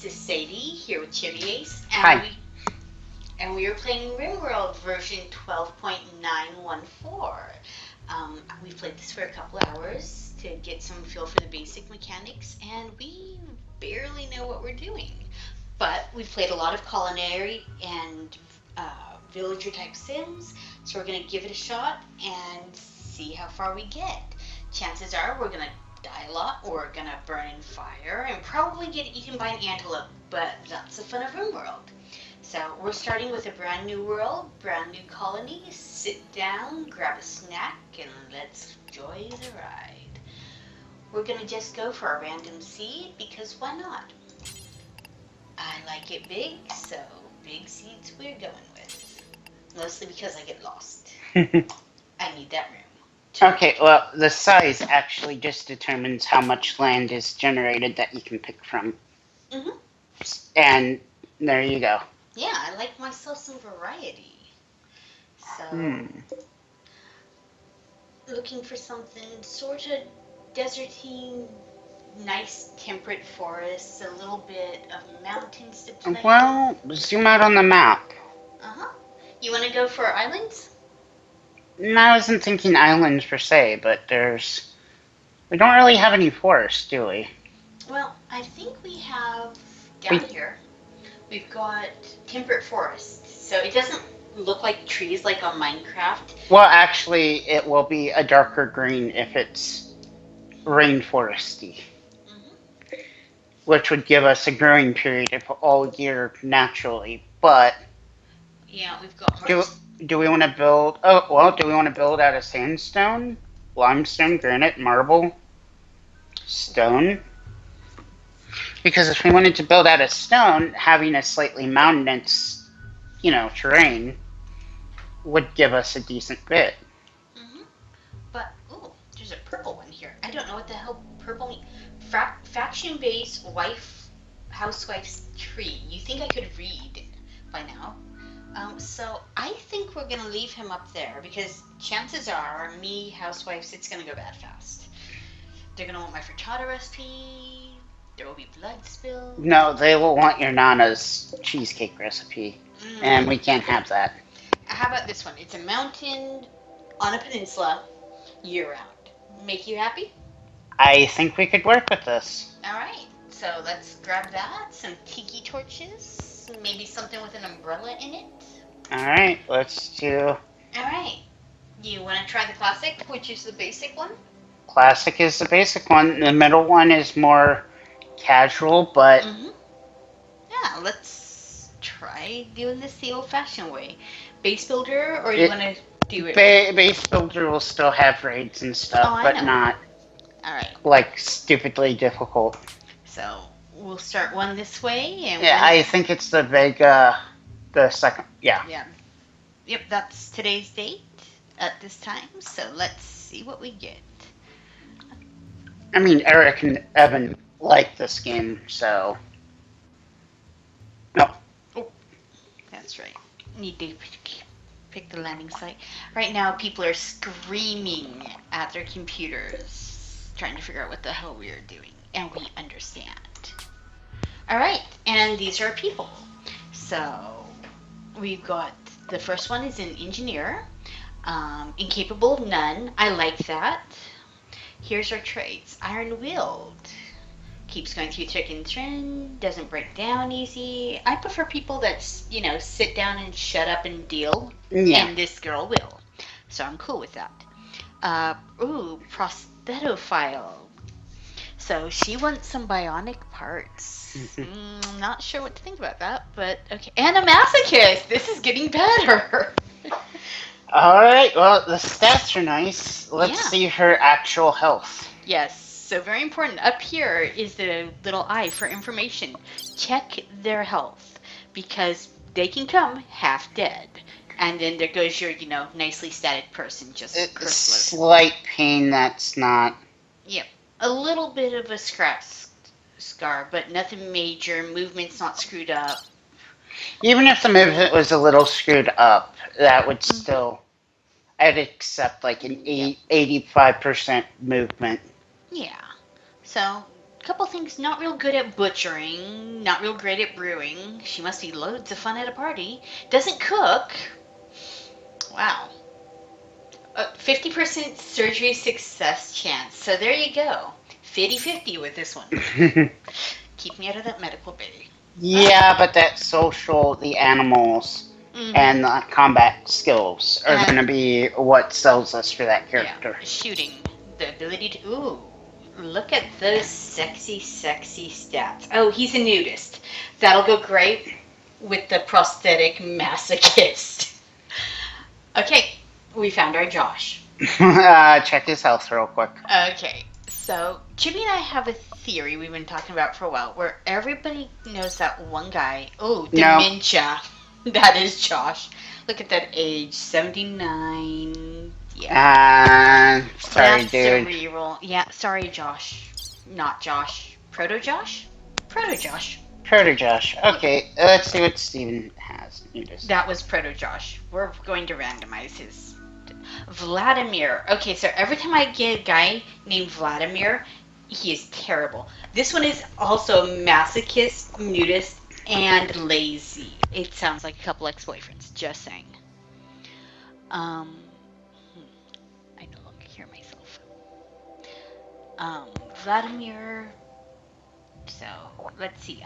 is Sadie here with Chevy Ace, Hi. and we are playing Rimworld version 12.914. We've played this for a couple hours to get some feel for the basic mechanics, and we barely know what we're doing. But we've played a lot of culinary and villager type sims, so we're gonna give it a shot and see how far we get. Chances are we're gonna die a lot, or we're gonna burn in fire, and probably get eaten by an antelope. But that's the fun of Rimworld. So we're starting with a brand new world, brand new colony. Sit down, grab a snack, and let's enjoy the ride. We're gonna just go for a random seed because why not? I like it big, so big seeds we're going with. Mostly because I get lost. I need that room. Okay, well, the size actually just determines how much land is generated that you can pick from. Mm-hmm. And there you go. Yeah, I like myself some variety. So, Hmm. looking for something sort of deserty, nice temperate forests, a little bit of mountains to play Well, with. zoom out on the map. Uh-huh. You want to go for islands? No, I wasn't thinking islands per se, but we don't really have any forests, do we? Well, I think we have down We, here, we've got temperate forests. So it doesn't look like trees like on Minecraft. well, actually, it will be a darker green if it's rainforesty, Hmm. which would give us a growing period all year naturally. But Yeah, we've got do marks. do we want to build? Oh, well, do we want to build out of sandstone, limestone, granite, marble, stone? Because if we wanted to build out of stone, having a slightly mountainous, terrain would give us a decent bit. Hmm. But, ooh, there's a purple one here. I don't know what the hell purple means. Faction base wife housewife's tree. You think I could read by now? So I think we're gonna leave him up there because chances are, me housewives, it's gonna go bad fast. They're gonna want my frittata recipe. There will be blood spilled. No, they will want your Nana's cheesecake recipe, and we Mm. can't have that. How about this one? It's a mountain on a peninsula year round. Make you happy? I think we could work with this. All right. So let's grab that. Some tiki torches. Maybe something with an umbrella in it. All right, let's do All right. You want to try the classic, which is the basic one? classic is the basic one. The middle one is more casual, but Mm-hmm. Yeah, let's try doing this the old-fashioned way. Base builder, or you it want to do it? base builder will still have raids and Oh, stuff, I but know. not All right. like stupidly difficult. So we'll start one this way and Yeah, one. I think it's the Vega, the second. Yeah. Yeah. Yep, that's today's date at this time. So let's see what we get. I mean, Eric and Evan like this game, so. No. Oh, that's right. Need to pick the landing site. Right now, people are screaming at their computers, trying to figure out what the hell we are doing, and we understand. All right, and these are people. So we've got the first one is an engineer, incapable of none. I like that. Here's our traits: iron-willed, keeps going through thick and thin, doesn't break down easy. I prefer people that sit down and shut up and deal, Yeah. and this girl will. So I'm cool with that. Prosthetophile. So she wants some bionic parts. Not sure what to think about that, but okay. And a masochist. This is getting better. All right. Well, the stats are nice. Let's Yeah. see her actual health. Yes. So very important. Up here is the little I for information. Check their health because they can come half dead. And then there goes your, nicely statted person, just curse load. Slight pain. That's not. Yep. A little bit of a scratch scar, but nothing major. Movement's not screwed up. Even if the movement was a little screwed up, that would Hmm. still. I'd accept like an Yep. 85% movement. Yeah. So Couple things: not real good at butchering, not real great at brewing. She must be loads of fun at a party. Doesn't cook. Wow. 50% surgery success chance. So there you go. 50-50 with this one. Keep me out of that medical bay. Yeah, but that social, the animals, Mm-hmm. and the combat skills are going to be what sells us for that Yeah, character. shooting. The ability to. Ooh, look at those sexy, sexy stats. Oh, he's a nudist. That'll go great with the prosthetic masochist. Okay, we found our Josh. Check his health real quick. Okay, so Chibi and I have a theory we've been talking about for a while where everybody knows that one guy. Oh, No. dementia. That is Josh. Look at that age, 79. Yeah. Sorry, That's a dude. reroll. Yeah, sorry, Josh. Not Josh. Proto Josh? Proto Josh. Proto Josh. Okay, let's see what Steven has. That was Proto Josh. We're going to randomize his. Vladimir. Okay, so every time I get a guy named Vladimir, he is terrible. This one is also masochist, nudist, and lazy. It sounds like a couple ex-boyfriends. Just saying. Um, I no longer hear myself. Vladimir. So let's see.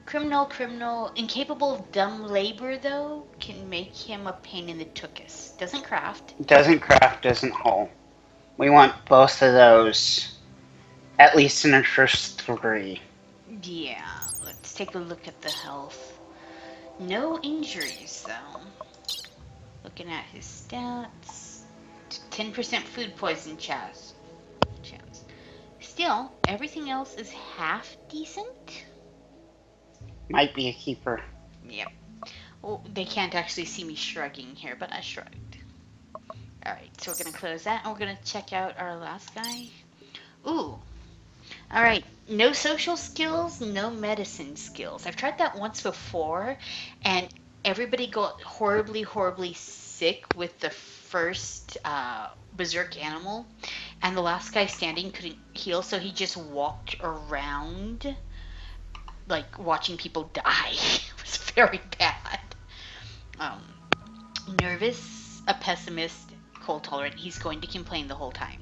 Criminal, incapable of dumb labor though, can make him a pain in the tuchus. Doesn't craft. Doesn't craft, doesn't hull. We want both of those, at least in our first 3. Yeah, let's take a look at the health. No injuries though. Looking at his stats, 10% food poison chance. Still, everything else is half decent. Might be a keeper. Yep. Well, they can't actually see me shrugging here, but I shrugged. Alright, so we're going to close that, and we're going to check out our last guy. Ooh. Alright, no social skills, no medicine skills. I've tried that once before, and everybody got horribly, horribly sick with the first berserk animal, and the last guy standing couldn't heal, so he just walked around, like, watching people die. It was very bad. Um, Nervous, a pessimist, cold tolerant. He's going to complain the whole time.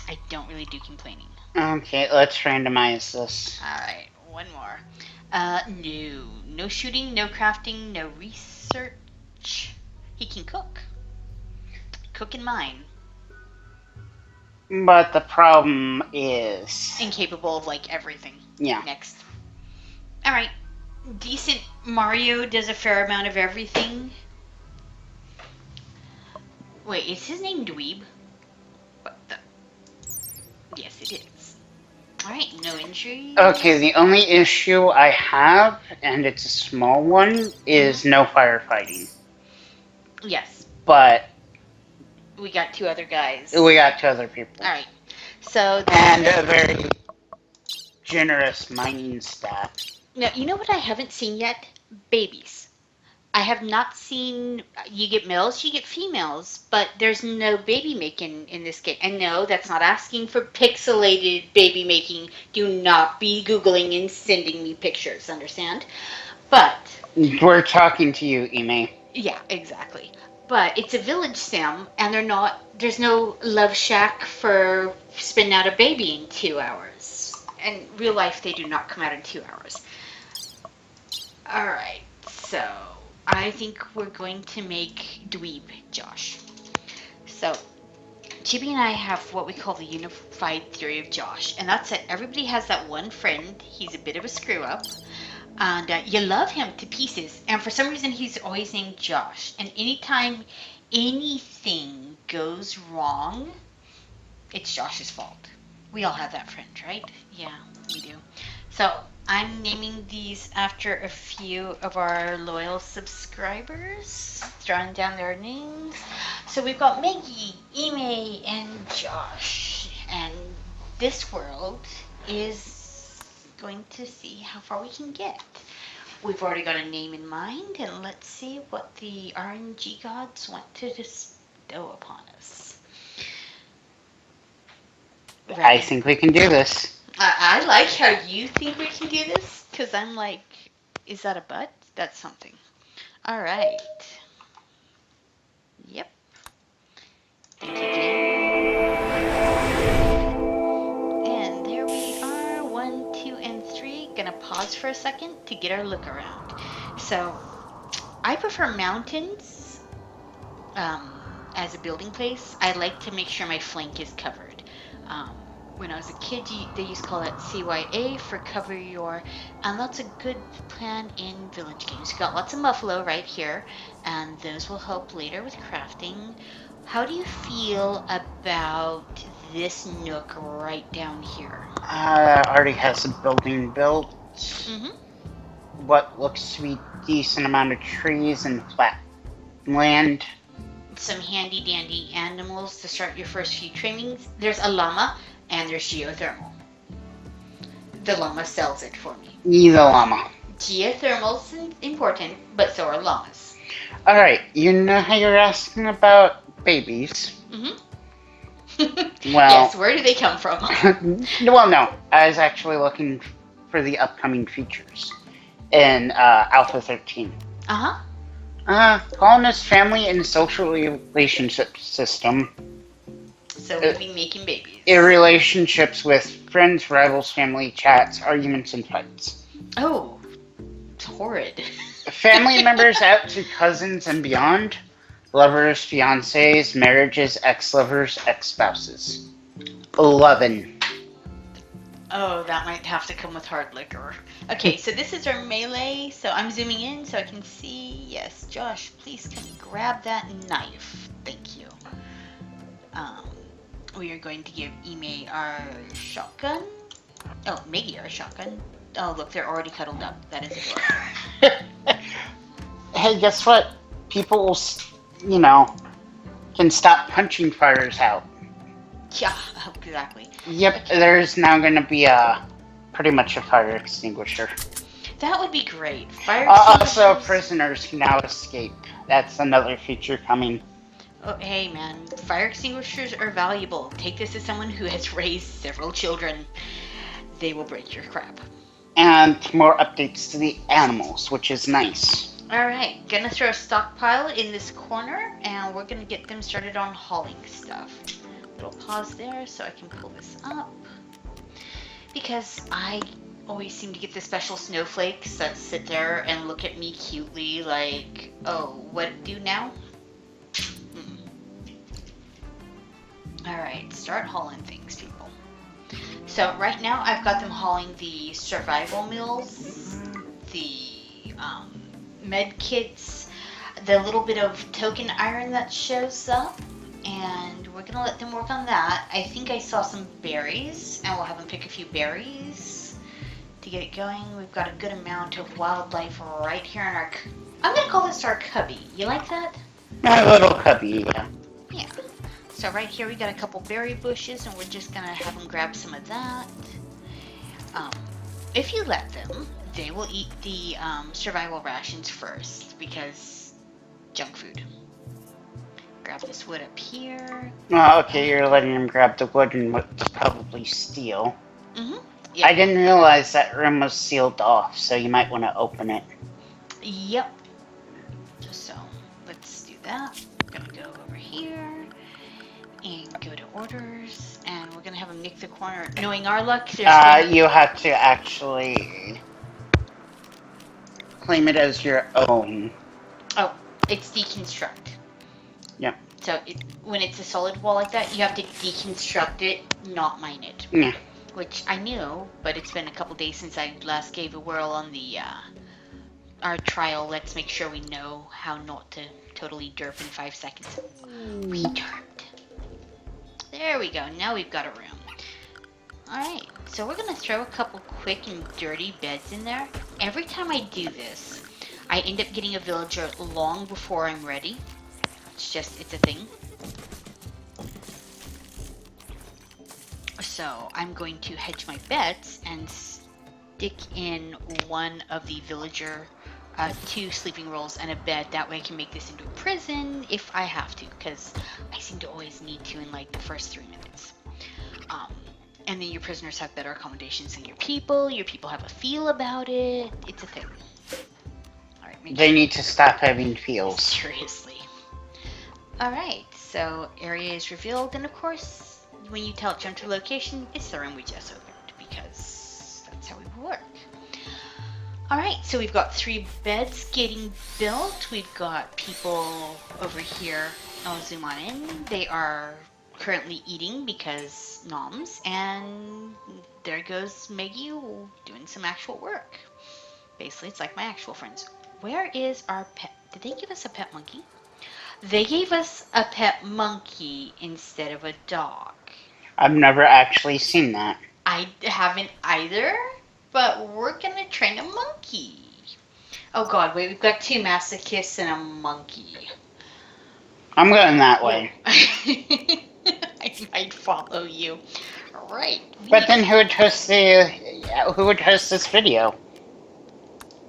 I don't really do complaining. Okay, let's randomize this. All right, one more. No. No shooting, no crafting, no research. He can cook. Cook and mine. But the problem is... Incapable of, like, everything. Yeah. Next. All right. Decent Mario does a fair amount of everything. Wait, is his name Dweeb? What the? Yes, it is. Alright, no injuries. Okay, the only issue I have, and it's a small one, is no firefighting. Yes. But... we got 2 other guys. We got 2 other people. Alright. So... and a very generous mining stat. Now, you know what I haven't seen yet? Babies. I have not seen, you get males, you get females, but there's no baby making in this game. And no, that's not asking for pixelated baby making. Do not be Googling and sending me pictures, understand? But... we're talking to you, Ime. yeah, exactly. But it's a village sim, and there's no love shack for spinning out a baby in 2 hours. In real life, they do not come out in 2 hours. Alright, so... I think we're going to make Dweeb Josh. So, Chibi and I have what we call the unified theory of Josh, and that's that everybody has that one friend. He's a bit of a screw up, and you love him to pieces. And for some reason, he's always named Josh. And anytime anything goes wrong, it's Josh's fault. We all have that friend, right? Yeah, we do. So I'm naming these after a few of our loyal subscribers, throwing down their names. So we've got Maggie, Ime, and Josh. And this world is going to see how far we can get. We've already got a name in mind, and let's see what the RNG gods want to bestow upon us. I think we can do this. I like how you think we can do this, because I'm like, is that a butt? That's something. All right. Yep. Thank you, Jane. And there we are. 1, 2, and 3. Gonna pause for a second to get our look around. So, I prefer mountains as a building place. I like to make sure my flank is covered. Um, when I was a kid, they used to call it CYA for cover your, and that's a good plan in village games. You got lots of muffalo right here, and those will help later with crafting. How do you feel about this nook right down here? Already has a building built. Mm-hmm. What looks to be decent amount of trees and flat land. Some handy dandy animals to start your first few trainings. There's a llama and there's geothermal. The llama sells it for me. The llama. Geothermal's important, but so are llamas. Alright, you know how you're asking about babies? Mm-hmm. Well, yes, where do they come from? well, no. I was actually looking for the upcoming features in Alpha 13. Uh-huh. Colonist family and social relationship system. So we'll be making babies. Relationships with friends, rivals, family, chats, arguments, and fights. Oh, it's horrid. Family members out to cousins and beyond. Lovers, fiancés, marriages, ex-lovers, ex-spouses. 11. Oh, that might have to come with hard liquor. Okay, so this is our melee. So I'm zooming in so I can see. Yes, Josh, please can you grab that knife? Thank you. We are going to give Ime our shotgun. Oh, Maggie our shotgun. Oh, look, they're already cuddled up. That is adorable. Hey, guess what? People, can stop punching fires out. Yeah, exactly. Yep, Okay. there's now going to be pretty much a fire extinguisher. That would be great. Fire Also, extinguishers. prisoners can now escape. That's another feature coming. Oh, hey man, fire extinguishers are valuable. Take this as someone who has raised several children. They will break your crap. And more updates to the animals, which is nice. Alright, gonna throw a stockpile in this corner, and we're gonna get them started on hauling stuff. Little pause there so I can pull this up. Because I always seem to get the special snowflakes that sit there and look at me cutely like, oh, what do now? Alright, start hauling things, people. So right now I've got them hauling the survival meals, the med kits, the little bit of token iron that shows up, and we're gonna let them work on that. I think I saw some berries, and we'll have them pick a few berries to get it going. We've got a good amount of wildlife right here in our... I'm gonna call this our cubby. You like that? A little cubby, yeah. Yeah. So right here we got a couple berry bushes, and we're just gonna have them grab some of that. If you let them, they will eat the survival rations first, because junk food. Grab this wood up here. Oh, okay, you're letting them grab the wood and what's probably steel. Mm-hmm. Yep. I didn't realize that room was sealed off, so you might want to open it. Yep. So let's do that. I'm gonna go over here and go to orders, and we're gonna have them nick the corner. Knowing our luck, there's you have to actually claim it as your own. Oh, it's deconstruct. Yep. So when it's a solid wall like that, you have to deconstruct it, not mine it. Yeah. Which I knew, but it's been a couple days since I last gave a whirl on the our trial. Let's make sure we know how not to totally derp in 5 seconds. We derped. There we go. Now we've got a room. Alright, so we're going to throw a couple quick and dirty beds in there. Every time I do this, I end up getting a villager long before I'm ready. It's a thing. So I'm going to hedge my bets and stick in one of the villager, 2 sleeping rolls and a bed. That way I can make this into a prison if I have to, because I seem to always need to in like the first 3 minutes. And then your prisoners have better accommodations than your people have a feel about it. It's a thing. All right, make They sure. need to stop having feels. Seriously. All right, so area is revealed, and of course, when you tell it jump to location, it's the room we just opened because that's how we work. All right, so we've got 3 beds getting built. We've got people over here. I'll zoom on in. They are currently eating because noms, and there goes Maggie doing some actual work. Basically, it's like my actual friends. Where is our pet? Did they give us a pet monkey? They gave us a pet monkey instead of a dog. I've never actually seen that. I haven't either, but we're gonna train a monkey. Oh god, wait, we've got 2 masochists and a monkey. I'm going that Whoa. way. I might follow you. Alright. But then who would host this video?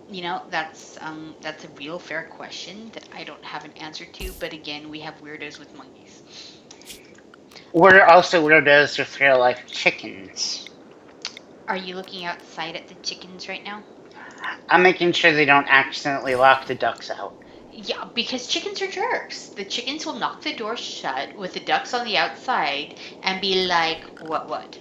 You know, that's a real fair question that I don't have an answer to, but again, we have weirdos with monkeys. We're also weirdos with real life chickens. Are you looking outside at the chickens right now? I'm making sure they don't accidentally lock the ducks out. Yeah, because chickens are jerks. The chickens will knock the door shut with the ducks on the outside and be like, what?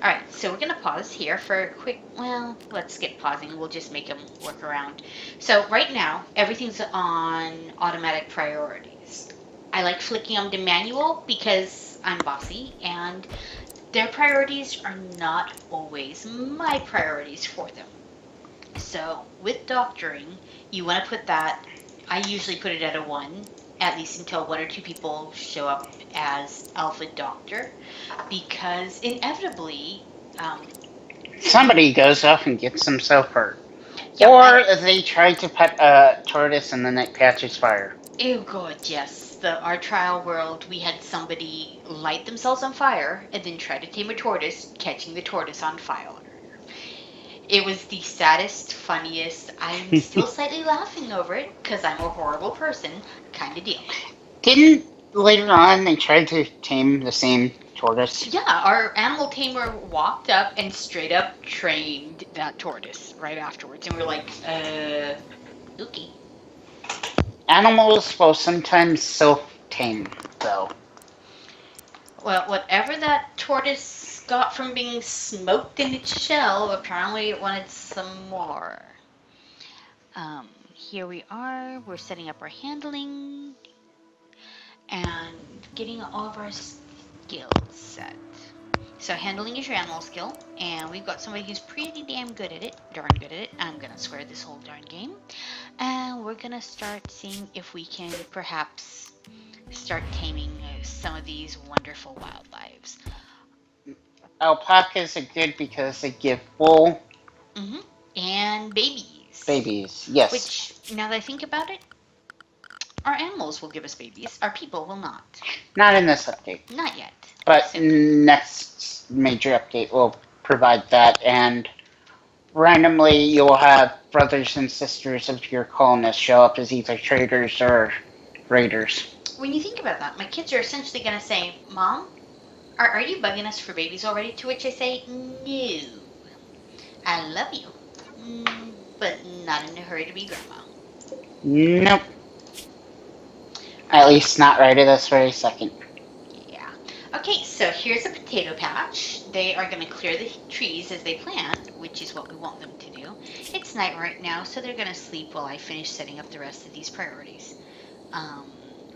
Alright, so we're going to pause here for a quick, well, let's skip pausing. We'll just make them work around. So right now, everything's on automatic priorities. I like flicking them to manual because I'm bossy, and their priorities are not always my priorities for them. So with doctoring, you want to put that, I usually put it at a 1, at least until 1 or 2 people show up as alpha doctor, because inevitably, Somebody goes off and gets themselves hurt. yeah, Or they try to pet a tortoise and then it catches fire. oh god, yes. Our trial world, we had somebody light themselves on fire and then try to tame a tortoise, catching the tortoise on fire. It was the saddest, funniest, I'm still slightly laughing over it because I'm a horrible person kind of deal. Didn't later on they try to tame the same tortoise? Yeah, our animal tamer walked up and straight up trained that tortoise right afterwards. And we were like, okay. Animals will sometimes self-tame, though. Well, whatever that tortoise got from being smoked in its shell, apparently it wanted some more. Here we are. We're setting up our handling and getting all of our skills set. So handling is your animal skill, and we've got somebody who's pretty damn good at it, darn good at it. I'm gonna swear this whole darn game. And we're gonna start seeing if we can perhaps start taming some of these wonderful wildlives. Alpacas are good because they give wool. Mm-hmm. And babies. Babies, yes. Which, now that I think about it, our animals will give us babies. Our people will not. Not in this update. Not yet. But Soon. next major update will provide that, and randomly you'll have brothers and sisters of your colonists show up as either traders or raiders. When you think about that, my kids are essentially going to say, Mom, are you bugging us for babies already? To which I say, no. I love you, but not in a hurry to be grandma. Nope. At least not right at this very second. Yeah. Okay, so here's a potato patch. They are going to clear the trees as they plant, which is what we want them to do. It's night right now, so they're going to sleep while I finish setting up the rest of these priorities.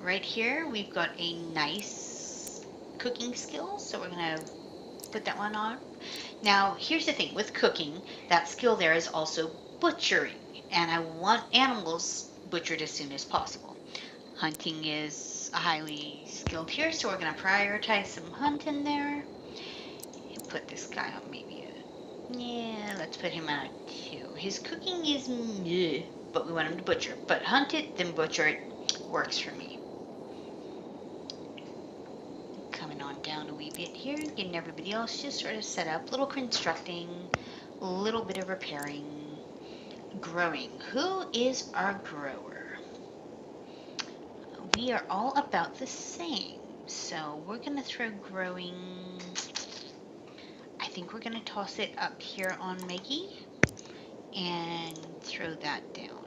Right here, we've got a nice cooking skill, so we're going to put that one on. Now, here's the thing. With cooking, that skill there is also butchering, and I want animals butchered as soon as possible. Hunting is highly skilled here, so we're going to prioritize some hunting there. Put this guy on maybe yeah, let's put him on a 2. His cooking is meh, but we want him to butcher. But hunt it, then butcher it works for me. Coming on down a wee bit here, getting everybody else just sort of set up. Little constructing, a little bit of repairing, growing. Who is our grower? We are all about the same. So we're going to throw growing think we're gonna toss it up here on Maggie and throw that down.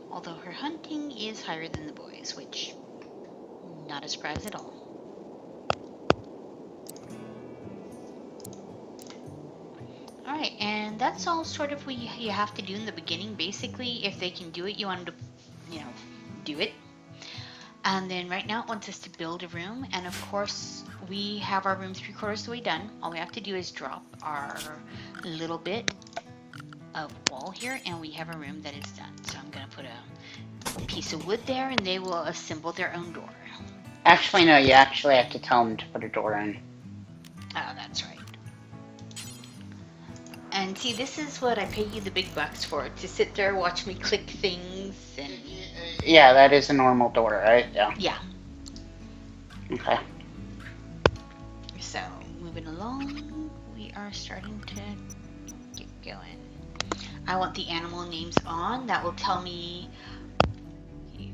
Although her hunting is higher than the boys, which not a surprise at all. Alright, and that's all sort of what you have to do in the beginning. Basically, if they can do it, you want them to, do it. And then right now it wants us to build a room, and of course we have our room 3/4 of the way done. All we have to do is drop our little bit of wall here, and we have a room that is done. So I'm gonna put a piece of wood there, and they will assemble their own door. Actually, no, you actually have to tell them to put a door in. Oh, that's right. And see, this is what I pay you the big bucks for, to sit there, watch me click things, and... Yeah, that is a normal door, right? Yeah. Yeah. Okay. So, moving along, we are starting to get going. I want the animal names on. That will tell me...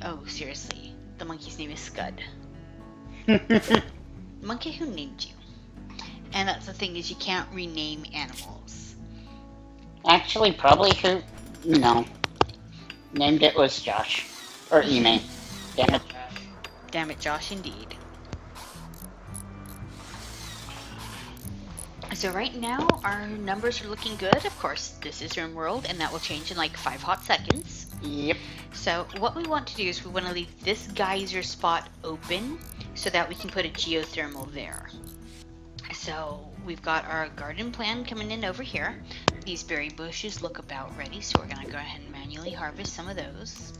Oh, seriously. The monkey's name is Scud. Monkey who named you. And that's the thing, is you can't rename animals. Actually, probably who... No. Named it was Josh. Or Ime. Damn it, Josh. Damn it, Josh, indeed. So right now, our numbers are looking good. Of course, this is Rimworld, and that will change in like 5 hot seconds. Yep. So what we want to do is we want to leave this geyser spot open so that we can put a geothermal there. So we've got our garden plan coming in over here. These berry bushes look about ready, so we're going to go ahead and manually harvest some of those.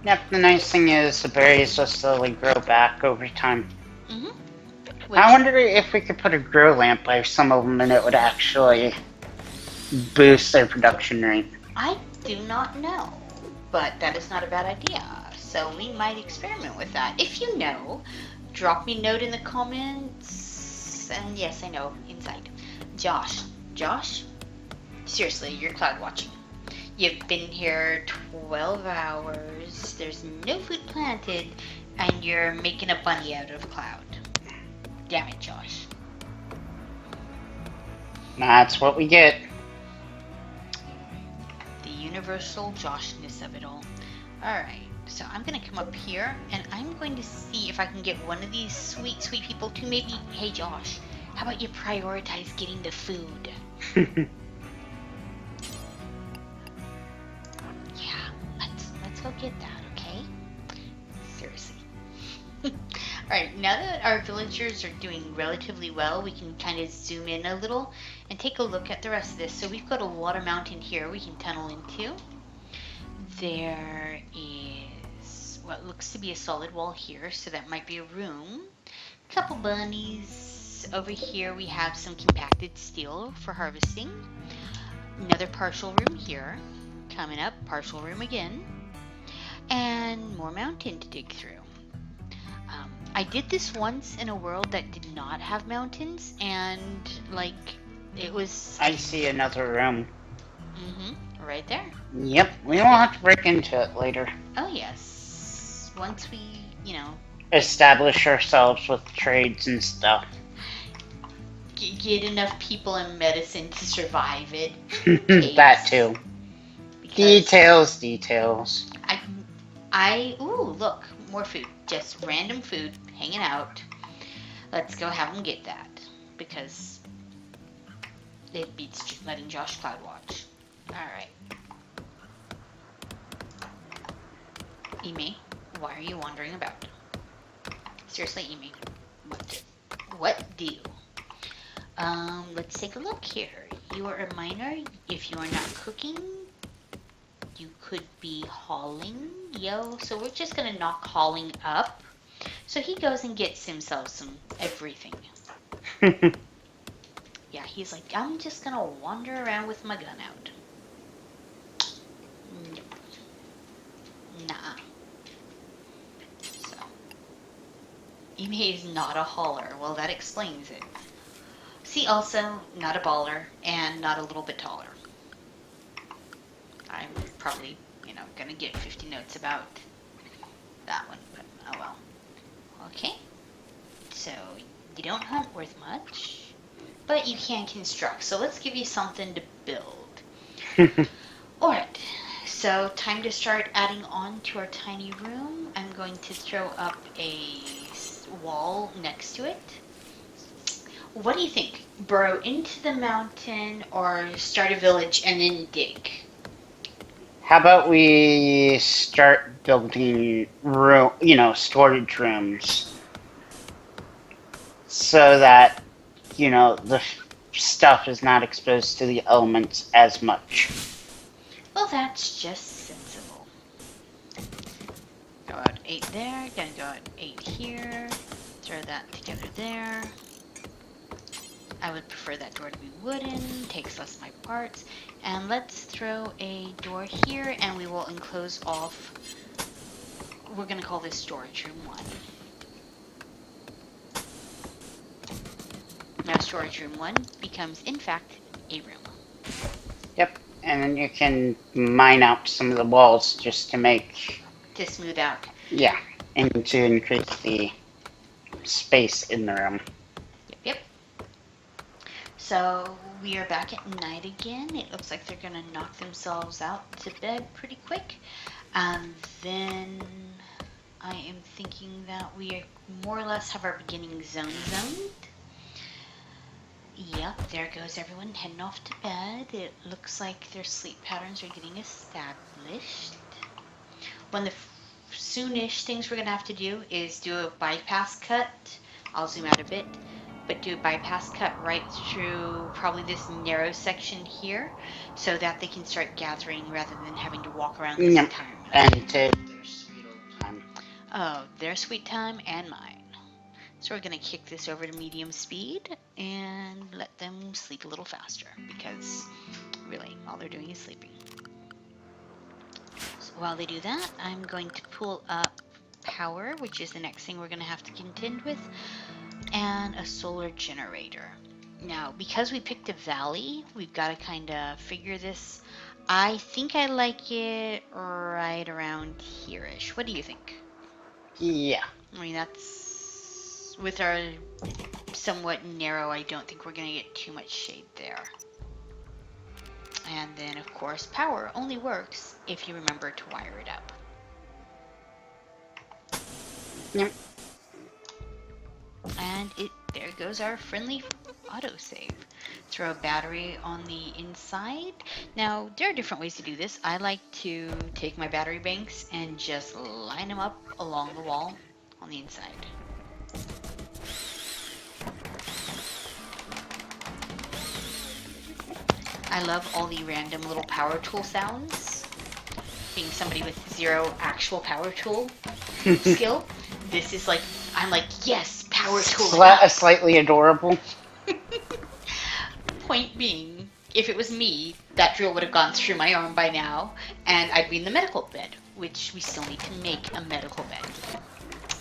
Yep, the nice thing is the berries will slowly grow back over time. Mm-hmm. I wonder if we could put a grow lamp by some of them and it would actually boost their production rate. I do not know, but that is not a bad idea. So we might experiment with that. If you know, drop me a note in the comments. And yes, I know, inside. Josh, seriously, you're cloud watching. You've been here 12 hours, there's no food planted, and you're making a bunny out of cloud. Damn it, Josh. That's what we get. The universal Joshness of it all. Alright, so I'm going to come up here, and I'm going to see if I can get one of these sweet, sweet people to maybe, hey Josh, how about you prioritize getting the food? Yeah, let's go get that, okay? Seriously. Alright, now that our villagers are doing relatively well, we can kind of zoom in a little and take a look at the rest of this. So we've got a water mountain here we can tunnel into. There is what looks to be a solid wall here, so that might be a room. Couple bunnies. Over here we have some compacted steel for harvesting. Another partial room here. Coming up, partial room again. And more mountain to dig through. I did this once in a world that did not have mountains, and like it was... I see another room. Mm-hmm, right there. Yep, we won't have to break into it later. Oh yes, once we, establish ourselves with trades and stuff. Get enough people and medicine to survive it. That too. Details. Ooh, look, more food. Just random food hanging out. Let's go have them get that, because it beats just letting Josh cloud watch. Alright. Ime, why are you wandering about? Seriously, Ime, what do? Let's take a look here. You are a miner. If you are not cooking, you could be hauling. So we're just gonna knock hauling up. So he goes and gets himself some everything. Yeah, he's like, I'm just gonna wander around with my gun out. Nope. Nah. So, Ime is not a hauler. Well, that explains it. See, also, not a baller, and not a little bit taller. I'm probably, gonna get 50 notes about that one, but oh well. Okay. So, You don't hunt worth much, but you can construct. So let's give you something to build. Alright, so time to start adding on to our tiny room. I'm going to throw up a wall next to it. What do you think? Burrow into the mountain or start a village and then dig? How about we start building storage rooms so that, the stuff is not exposed to the elements as much. Well, that's just sensible. Go out 8 there, gonna go out 8 here, throw that together there. I would prefer that door to be wooden, takes less of my parts. And let's throw a door here and we will enclose off. We're gonna call this storage room 1. Now storage room 1 becomes, in fact, a room. Yep, and then you can mine out some of the walls just to make... To smooth out. Yeah, and to increase the space in the room. Yep. So we are back at night again. It looks like they're gonna knock themselves out to bed pretty quick. And then I am thinking that we more or less have our beginning zoned. Yep, there goes everyone heading off to bed. It looks like their sleep patterns are getting established. One of the soonish things we're going to have to do is do a bypass cut. I'll zoom out a bit. But do a bypass cut right through probably this narrow section here so that they can start gathering rather than having to walk around this time. And to their sweet old time. Oh, their sweet time and mine. So we're going to kick this over to medium speed and let them sleep a little faster because really all they're doing is sleeping. So while they do that, I'm going to pull up power, which is the next thing we're going to have to contend with, and a solar generator. Now, because we picked a valley, we've got to kind of figure this. I think I like it right around here-ish. What do you think? Yeah. I mean, that's... With our somewhat narrow, I don't think we're going to get too much shade there. And then, of course, power only works if you remember to wire it up. Yep. And there goes our friendly autosave. Throw a battery on the inside. Now, there are different ways to do this. I like to take my battery banks and just line them up along the wall on the inside. I love all the random little power tool sounds. Being somebody with 0 actual power tool skill, this is like, I'm like, yes, power tool. Slightly adorable. Point being, if it was me, that drill would have gone through my arm by now, and I'd be in the medical bed, which we still need to make a medical bed.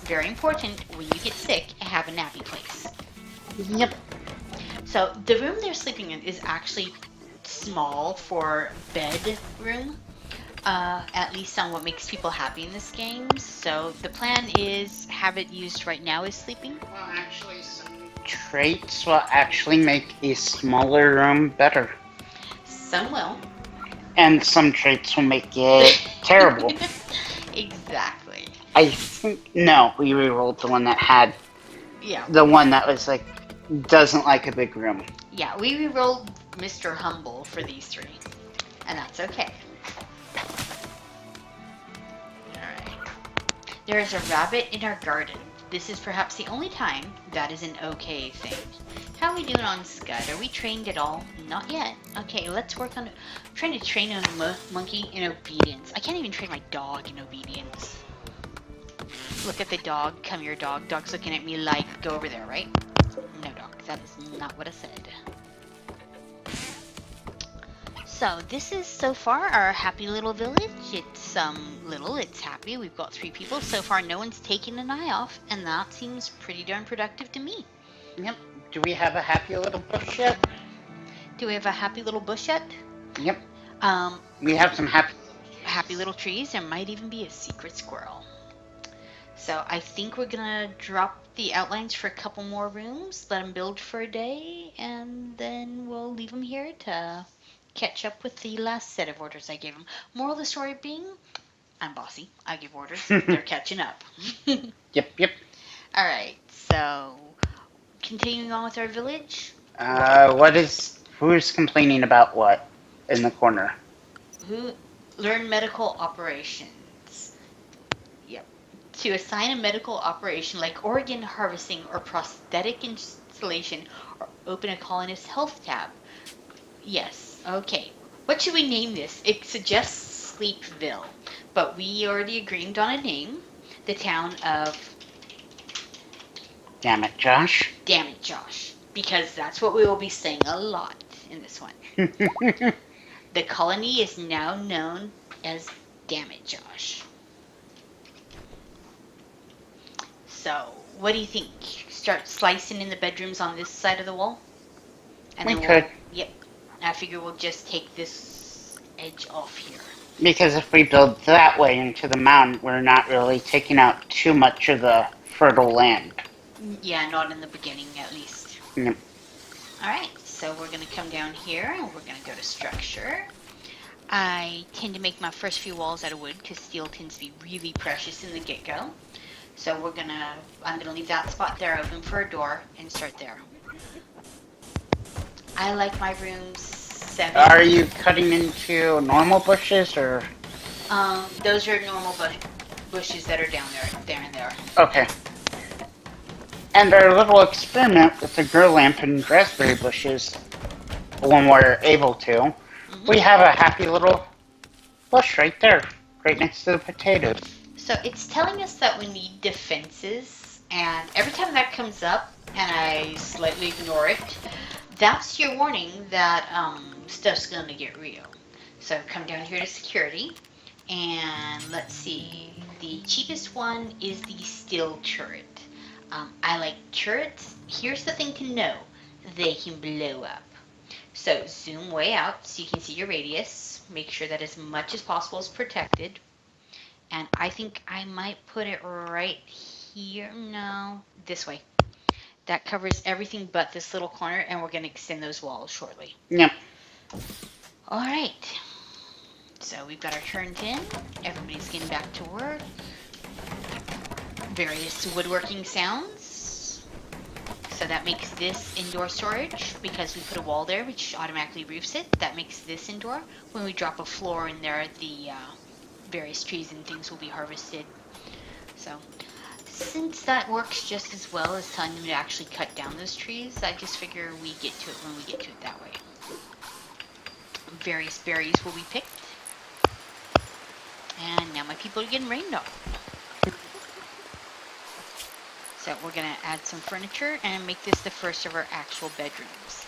Very important, when you get sick, have a nappy place. Yep. So the room they're sleeping in is actually small for bedroom, at least on what makes people happy in this game. So the plan is have it used right now as sleeping. Well, actually, some traits will actually make a smaller room better. Some will. And some traits will make it terrible. Exactly. I think, no, we re-rolled the one that had, yeah, the one that was like, doesn't like a big room. Yeah, we re-rolled Mr. Humble for these 3, and that's okay. Alright. There is a rabbit in our garden. This is perhaps the only time that is an okay thing. How are we doing on Scud? Are we trained at all? Not yet. Okay, let's work on... I'm trying to train a monkey in obedience. I can't even train my dog in obedience. Look at the dog. Come here, dog. Dog's looking at me like, go over there, right? No, dog. That is not what I said. So this is so far our happy little village. It's little, it's happy. We've got 3 people. So far no one's taken an eye off, and that seems pretty darn productive to me. Yep. Do we have a happy little bush yet? Do we have a happy little bush yet? Yep. We have some happy little trees. There might even be a secret squirrel. So I think we're gonna drop the outlines for a couple more rooms, let them build for a day, and then we'll leave them here to catch up with the last set of orders I gave them. Moral of the story being, I'm bossy. I give orders. They're catching up. Yep, yep. All right, so continuing on with our village. Who's complaining about what in the corner? Who learn medical operations? Yep. To assign a medical operation like organ harvesting or prosthetic installation, or open a colonist health tab. Yes. Okay. What should we name this? It suggests Sleepville, but we already agreed on a name. The town of Dammit, Josh. Dammit, Josh, because that's what we will be saying a lot in this one. The colony is now known as Dammit, Josh. So, what do you think? Start slicing in the bedrooms on this side of the wall? And We then could. Yep. I figure we'll just take this edge off here. Because if we build that way into the mound, we're not really taking out too much of the fertile land. Yeah, not in the beginning, at least. Yep. Alright, so we're going to come down here, and we're going to go to structure. I tend to make my first few walls out of wood, because steel tends to be really precious in the get-go. So I'm going to leave that spot there open for a door, and start there. I like my rooms 7. Are you cutting into normal bushes or? Those are normal bushes that are down there and there. Okay. And our little experiment with the grow lamp and raspberry bushes, when we're able to, we have a happy little bush right there, right next to the potatoes. So it's telling us that we need defenses, and every time that comes up, and I slightly ignore it, that's your warning that stuff's gonna get real. So come down here to security, and let's see. The cheapest one is the steel turret. I like turrets. Here's the thing to know. They can blow up. So zoom way out so you can see your radius. Make sure that as much as possible is protected. And I think I might put it right here. No, this way. That covers everything but this little corner, and we're going to extend those walls shortly. Yep. All right. So we've got our turns in. Everybody's getting back to work. Various woodworking sounds. So that makes this indoor storage because we put a wall there which automatically roofs it. That makes this indoor. When we drop a floor in there, the various trees and things will be harvested. So since that works just as well as telling them to actually cut down those trees, I just figure we get to it when we get to it that way. Various berries will be picked. And now my people are getting rained on. So we're going to add some furniture and make this the first of our actual bedrooms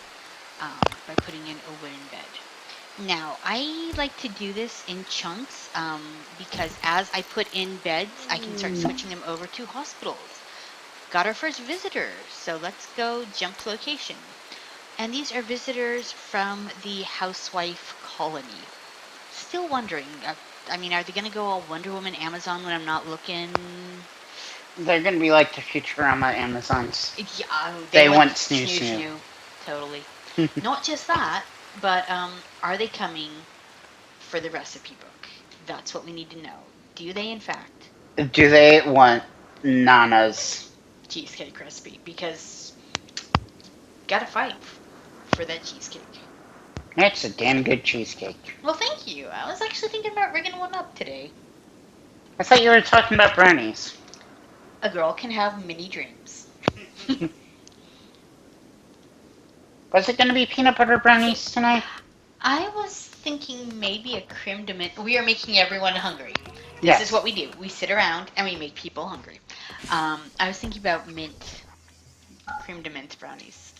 by putting in a wooden bed. Now, I like to do this in chunks because as I put in beds, I can start switching them over to hospitals. Got our first visitors, so let's go jump to location. And these are visitors from the housewife colony. Still wondering, I mean, are they going to go all Wonder Woman Amazon when I'm not looking? They're gonna be like the Futurama Amazons. Yeah, they want snoo. Totally. Not just that, but are they coming for the recipe book? That's what we need to know. Do they, in fact? Do they want Nana's cheesecake recipe? Because gotta fight for that cheesecake. It's a damn good cheesecake. Well, thank you. I was actually thinking about rigging one up today. I thought you were talking about brownies. A girl can have many dreams. Was it going to be peanut butter brownies tonight? I was thinking maybe a creme de menthe. We are making everyone hungry. Yes. This is what we do. We sit around and we make people hungry. I was thinking about creme de menthe brownies.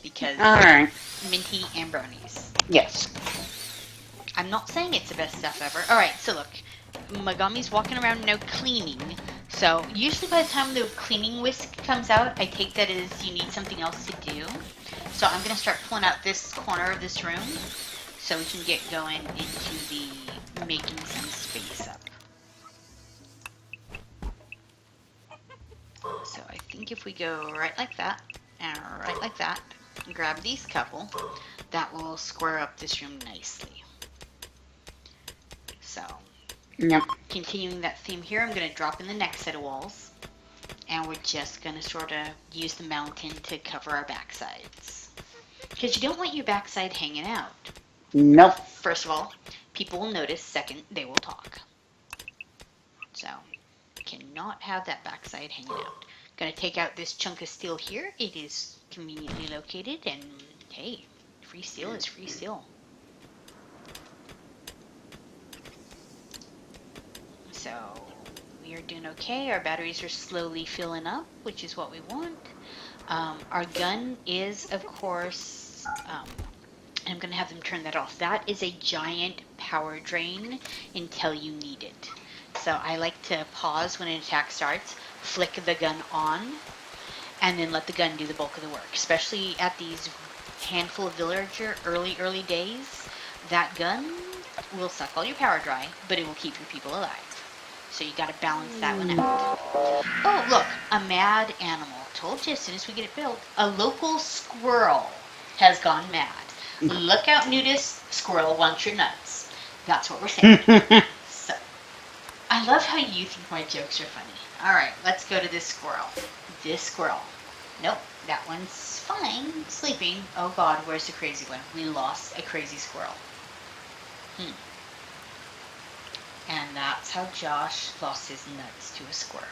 Because alright, minty and brownies. Yes. I'm not saying it's the best stuff ever. Alright, so look. Megami's walking around now cleaning. So usually by the time the cleaning whisk comes out, I take that as you need something else to do. So I'm going to start pulling out this corner of this room so we can get going into the making some space up. So I think if we go right like that, and right like that, and grab these couple, that will square up this room nicely. So, Yep. continuing that theme here, I'm going to drop in the next set of walls. And we're just going to sort of use the mountain to cover our backsides. Because you don't want your backside hanging out. Nope. First of all, people will notice. Second, they will talk. So, cannot have that backside hanging out. Going to take out this chunk of steel here. It is conveniently located, and hey, free steel is free steel. So, we are doing okay. Our batteries are slowly filling up, which is what we want. Our gun is, of course, I'm going to have them turn that off. That is a giant power drain until you need it. So I like to pause when an attack starts, flick the gun on, and then let the gun do the bulk of the work. Especially at these handful of villager early days, that gun will suck all your power dry, but it will keep your people alive. So you got to balance that one out. Oh, look, a mad animal. Told you as soon as we get it built. A local squirrel has gone mad. Look out, nudist. Squirrel wants your nuts. That's what we're saying. So, I love how you think my jokes are funny. All right, let's go to this squirrel. This squirrel. Nope, that one's fine. Sleeping. Oh, God, where's the crazy one? We lost a crazy squirrel. And that's how Josh lost his nuts to a squirrel.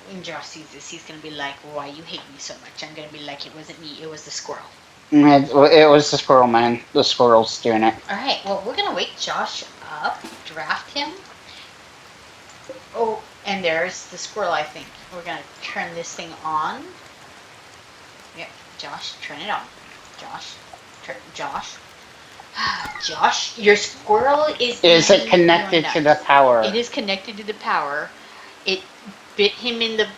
When Josh sees this, he's going to be like, why you hate me so much? I'm going to be like, it wasn't me, it was the squirrel. It was the squirrel, man. The squirrel's doing it. Alright, well, we're going to wake Josh up, draft him. Oh, and there's the squirrel, I think. We're going to turn this thing on. Yep, Josh, turn it on. Josh, Josh. Josh, your squirrel is... Is it connected to the power? It is connected to the power. It bit him in the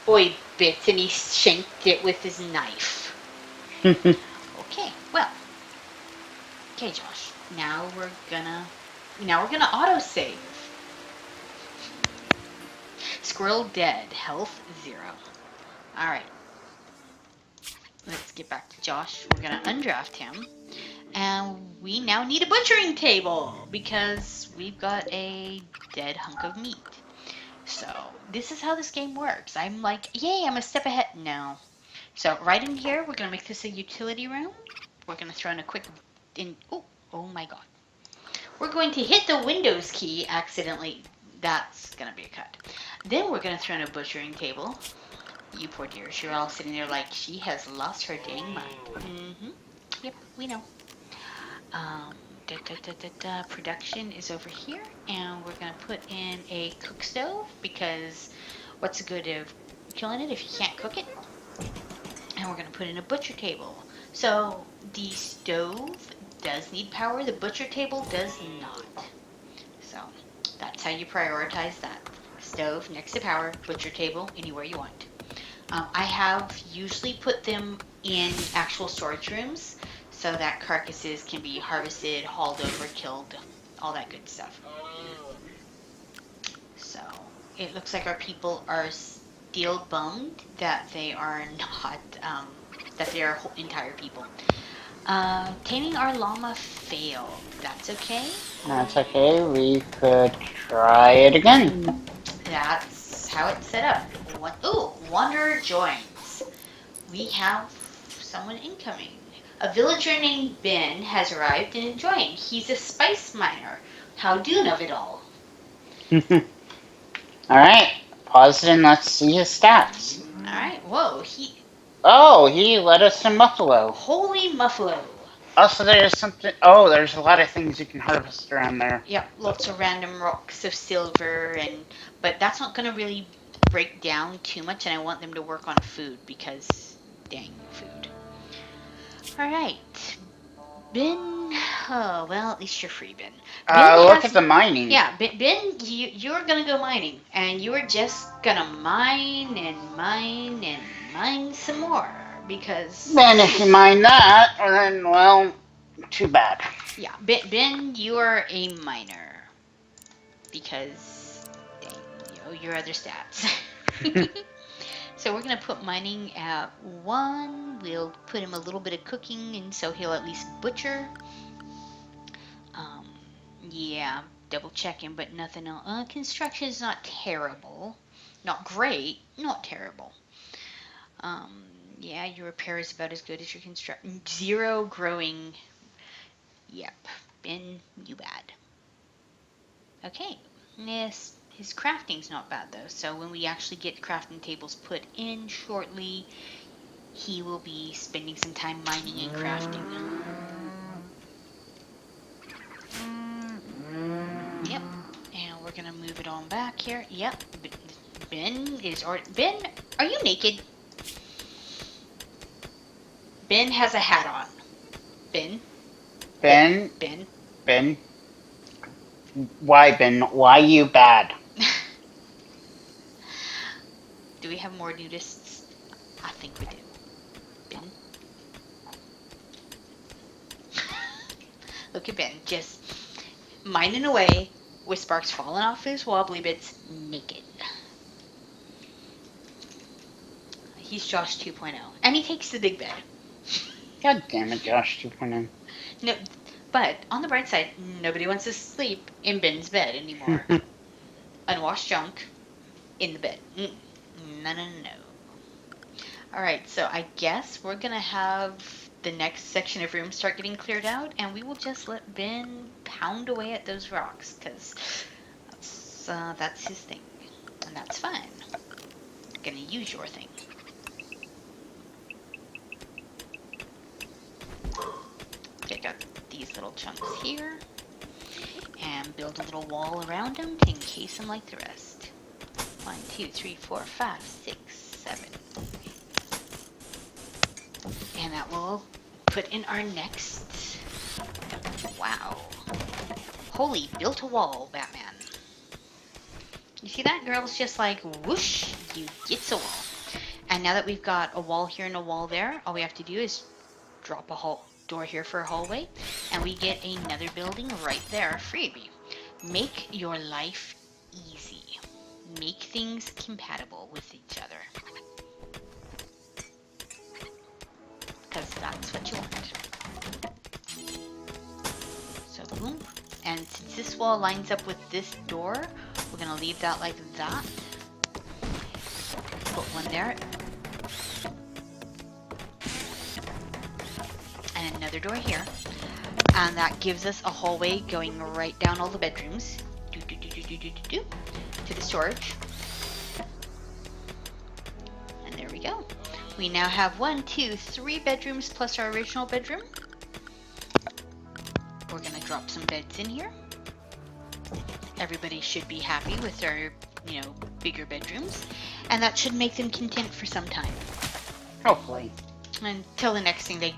boy bits and he shanked it with his knife. Okay, well. Okay, Josh. Now we're gonna autosave. Squirrel dead. Health 0. Alright. Let's get back to Josh. We're gonna undraft him. And we now need a butchering table because we've got a dead hunk of meat. So this is how this game works. I'm like, yay, I'm a step ahead. No. So right in here, we're going to make this a utility room. We're going to throw in a quick... Oh my God. We're going to hit the Windows key accidentally. That's going to be a cut. Then we're going to throw in a butchering table. You poor dears. You're all sitting there like, she has lost her dang mind. Mm-hmm. Yep, we know. Production is over here, and we're going to put in a cook stove because what's the good of killing it if you can't cook it? And we're going to put in a butcher table. So the stove does need power, the butcher table does not. So that's how you prioritize that. Stove next to power, butcher table anywhere you want. I have usually put them in actual storage rooms so that carcasses can be harvested, hauled over, killed, all that good stuff. So it looks like our people are still bummed that they are not, that they are entire people. Taming our llama failed. That's okay. That's okay. We could try it again. That's how it's set up. Ooh, Wanderer joins. We have someone incoming. A villager named Ben has arrived and is joined. He's a spice miner. How do you know of it all? Alright, pause it and let's see his stats. Alright, whoa, he led us to Muffalo. Holy Muffalo. Also, there's a lot of things you can harvest around there. Yep, lots of random rocks of silver, but that's not going to really break down too much, and I want them to work on food because, dang, food. Alright. Ben, oh, well, at least you're free, Ben. Look at the mining. Yeah, Ben, you're going to go mining, and you're just going to mine and mine and mine some more, because... Then if you mine that, then, well, too bad. Yeah, Ben, you are a miner, because, dang, your other stats. So we're going to put mining at 1. We'll put him a little bit of cooking, and so he'll at least butcher. Um, yeah, double checking, but nothing else. Construction is not terrible. Not great, not terrible. Um, yeah, your repair is about as good as your construction. 0 growing. Yep, been you bad. Okay, his crafting's not bad though. So when we actually get crafting tables put in shortly, he will be spending some time mining and crafting. Yep, and we're gonna move it on back here. Yep, Ben, are you naked? Ben has a hat on. Ben? Ben? Ben? Ben? Why, Ben? Why you bad? Do we have more nudists? I think we do. Ben? Look at Ben, just mining away with sparks falling off his wobbly bits, naked. He's Josh 2.0. And he takes the big bed. God damn it, Josh 2.0. No, but on the bright side, nobody wants to sleep in Ben's bed anymore. Unwashed junk in the bed. No. Alright, so I guess we're gonna have the next section of rooms start getting cleared out, and we will just let Ben pound away at those rocks, because that's his thing. And that's fine. Gonna use your thing. Pick up these little chunks here and build a little wall around them to encase them like the rest. 1, 2, 3, 4, 5, 6, 7. And that will put in our next. Wow. Holy, built a wall, Batman. You see that? Girl's just like, whoosh, you gets a wall. And now that we've got a wall here and a wall there, all we have to do is drop a door here for a hallway, and we get another building right there, freebie. Make your life easy. Make things compatible with each other. Because that's what you want. So boom. And since this wall lines up with this door, we're going to leave that like that. Put one there. And another door here. And that gives us a hallway going right down all the bedrooms. To the storage. And there we go. We now have 1, 2, 3 bedrooms plus our original bedroom. We're going to drop some beds in here. Everybody should be happy with their, bigger bedrooms. And that should make them content for some time. Hopefully. Until the next thing, they're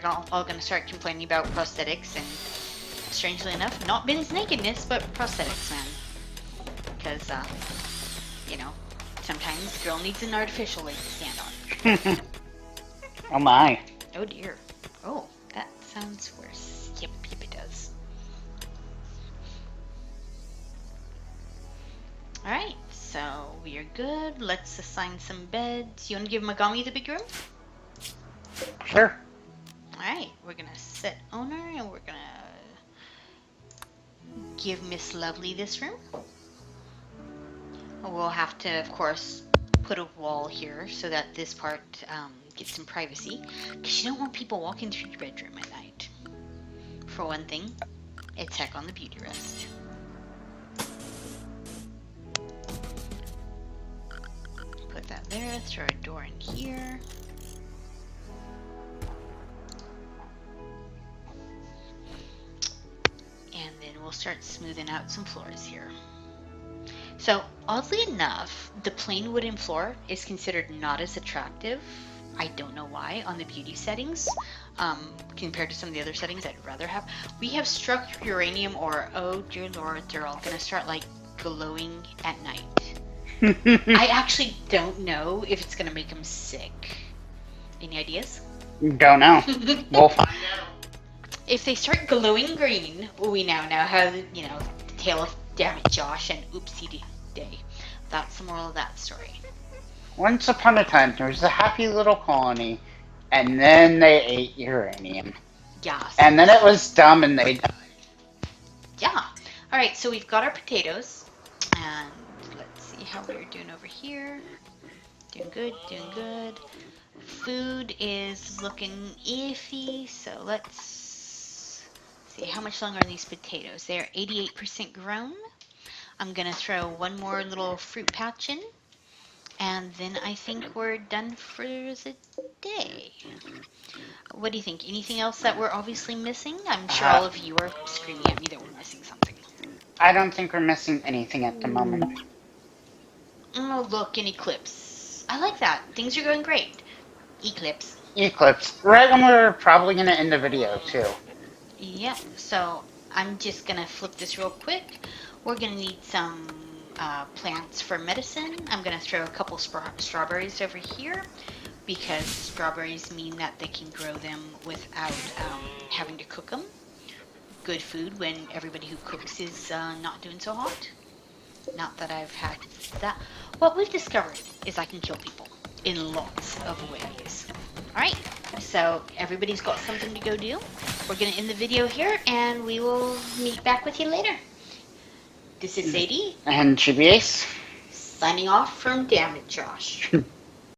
all going to start complaining about prosthetics, and strangely enough, not Ben's nakedness, but prosthetics, man. Because, sometimes the girl needs an artificial leg to stand on. Oh my. Oh dear. Oh, that sounds worse. Yep, it does. Alright, so we are good. Let's assign some beds. You want to give Megami the big room? Sure. Alright, we're gonna set owner, and we're gonna give Miss Lovely this room. We'll have to, of course, put a wall here so that this part gets some privacy, because you don't want people walking through your bedroom at night. For one thing, it's heck on the beauty rest. Put that there, throw a door in here. And then we'll start smoothing out some floors here. So, oddly enough, the plain wooden floor is considered not as attractive. I don't know why, on the beauty settings, compared to some of the other settings I'd rather have. We have struck uranium ore. Oh dear lord, they're all gonna start like glowing at night. I actually don't know if it's gonna make them sick. Any ideas? Don't know. We'll find out. If they start glowing green, we now know how, the tale of Dammit, Josh, and oopsie day. That's the moral of that story. Once upon a time, there was a happy little colony, and then they ate uranium. Yeah, And then it seriously. was dumb and they died. Yeah. All right, so we've got our potatoes, and let's see how we're doing over here. Doing good, doing good. Food is looking iffy, so let's see how much longer are these potatoes. They're 88% grown. I'm gonna throw one more little fruit patch in, and then I think we're done for the day. What do you think? Anything else that we're obviously missing? I'm sure all Uh, of you are screaming at me that we're missing something. I don't think we're missing anything at the moment. Oh, look, an eclipse. I like that. Things are going great. Eclipse. Eclipse. Right when we're probably going to end the video, too. Yep, so I'm just gonna flip this real quick. We're gonna need some plants for medicine. I'm gonna throw a couple strawberries over here because strawberries mean that they can grow them without having to cook them. Good food when everybody who cooks is not doing so hot. Not that I've had that. What we've discovered is I can kill people in lots of ways. All right, so everybody's got something to go do. We're going to end the video here, and we will meet back with you later. This is Sadie. And GBAce. Signing off from Dammit, Josh.